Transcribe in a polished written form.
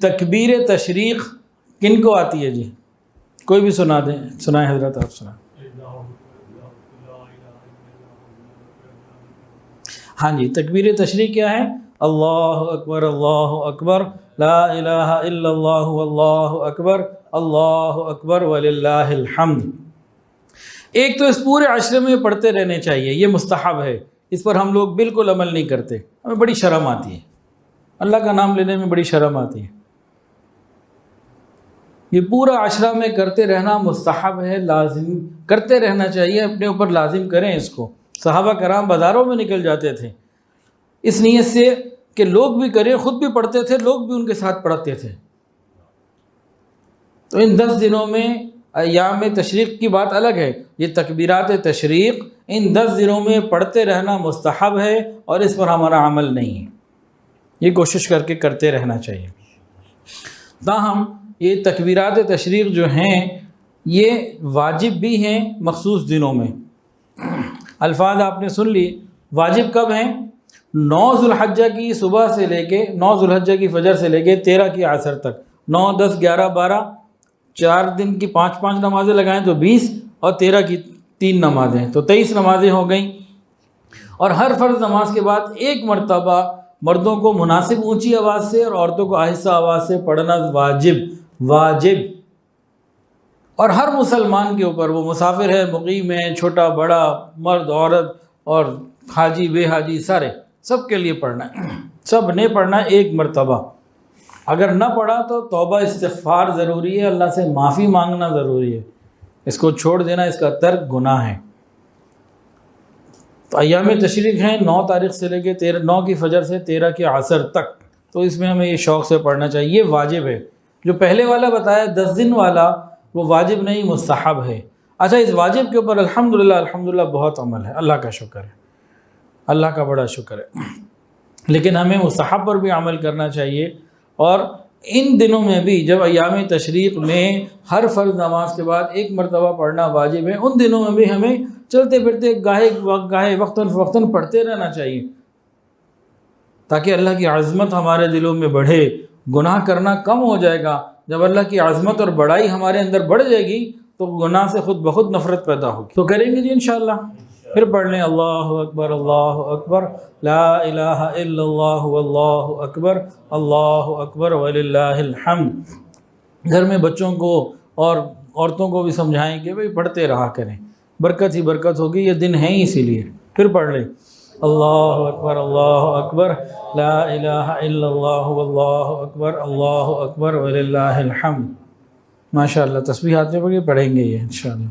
تکبیر تشریق کن کو آتی ہے جی؟ کوئی بھی سنا دیں، سنائیں حضرت، آپ سنائیں۔ ہاں جی، تکبیر تشریق کیا ہے؟ اللہ اکبر لا الہ الا اللہ اللہ اکبر وللہ الحمد۔ ایک تو اس پورے عشرے میں پڑھتے رہنے چاہیے، یہ مستحب ہے، اس پر ہم لوگ بالکل عمل نہیں کرتے، ہمیں بڑی شرم آتی ہے، اللہ کا نام لینے میں بڑی شرم آتی ہے۔ یہ پورا عشرہ میں کرتے رہنا مستحب ہے، لازم کرتے رہنا چاہیے، اپنے اوپر لازم کریں اس کو۔ صحابہ کرام بازاروں میں نکل جاتے تھے اس نیت سے کہ لوگ بھی کریں، خود بھی پڑھتے تھے، لوگ بھی ان کے ساتھ پڑھتے تھے۔ تو ان 10 دنوں میں ایام تشریق کی بات الگ ہے، یہ تکبیرات تشریق ان 10 دنوں میں پڑھتے رہنا مستحب ہے، اور اس پر ہمارا عمل نہیں ہے، یہ کوشش کر کے کرتے رہنا چاہیے۔ تاہم یہ تکبیرات تشریق جو ہیں یہ واجب بھی ہیں مخصوص دنوں میں۔ الفاظ آپ نے سن لی، واجب کب ہیں؟ 9 ذوالحجہ کی صبح سے لے کے 9 ذوالحجہ کی فجر سے لے کے 13 کی عصر تک، 9 10 11 12 4 دن کی 5 نمازیں لگائیں تو 20، اور 13 کی 3 نمازیں تو 23 نمازیں ہو گئیں۔ اور ہر فرض نماز کے بعد ایک مرتبہ مردوں کو مناسب اونچی آواز سے اور عورتوں کو آہستہ آواز سے پڑھنا واجب، اور ہر مسلمان کے اوپر، وہ مسافر ہے، مقیم ہے، چھوٹا بڑا، مرد عورت، اور حاجی بے حاجی، سب کے لیے پڑھنا ہے، سب نے پڑھنا ہے ایک مرتبہ۔ اگر نہ پڑھا تو توبہ استغفار ضروری ہے، اللہ سے معافی مانگنا ضروری ہے، اس کو چھوڑ دینا، اس کا ترک گناہ ہے۔ تو ایام تشریق ہیں 9 تاریخ سے لے کے 9 کی فجر سے 13 کی عصر تک، تو اس میں ہمیں یہ شوق سے پڑھنا چاہیے، یہ واجب ہے۔ جو پہلے والا بتایا 10 دن والا، وہ واجب نہیں، مستحب ہے۔ اچھا، اس واجب کے اوپر الحمدللہ بہت عمل ہے، اللہ کا شکر ہے، اللہ کا بڑا شکر ہے، لیکن ہمیں مستحب پر بھی عمل کرنا چاہیے۔ اور ان دنوں میں بھی جب ایام تشریق میں ہر فرض نماز کے بعد ایک مرتبہ پڑھنا واجب ہے، ان دنوں میں بھی ہمیں چلتے پھرتے گاہے وقتاً پڑھتے رہنا چاہیے، تاکہ اللہ کی عظمت ہمارے دلوں میں بڑھے، گناہ کرنا کم ہو جائے گا۔ جب اللہ کی عظمت اور بڑائی ہمارے اندر بڑھ جائے گی تو گناہ سے خود بخود نفرت پیدا ہوگی۔ تو کریں گے جی انشاءاللہ، پھر پڑھ لیں اللہ اکبر لا الہ الا اللہ اللہ اکبر وللہ الحمد۔ گھر میں بچوں کو اور عورتوں کو بھی سمجھائیں کہ بھئی پڑھتے رہا کریں، برکت ہی برکت ہوگی، یہ دن ہیں اسی لیے۔ پھر پڑھ لیں اللہ اکبر لا الہ الا اللہ اکبر وللہ الحمد۔ ماشاءاللہ، تسبیحات میں پڑھیں گے یہ انشاءاللہ۔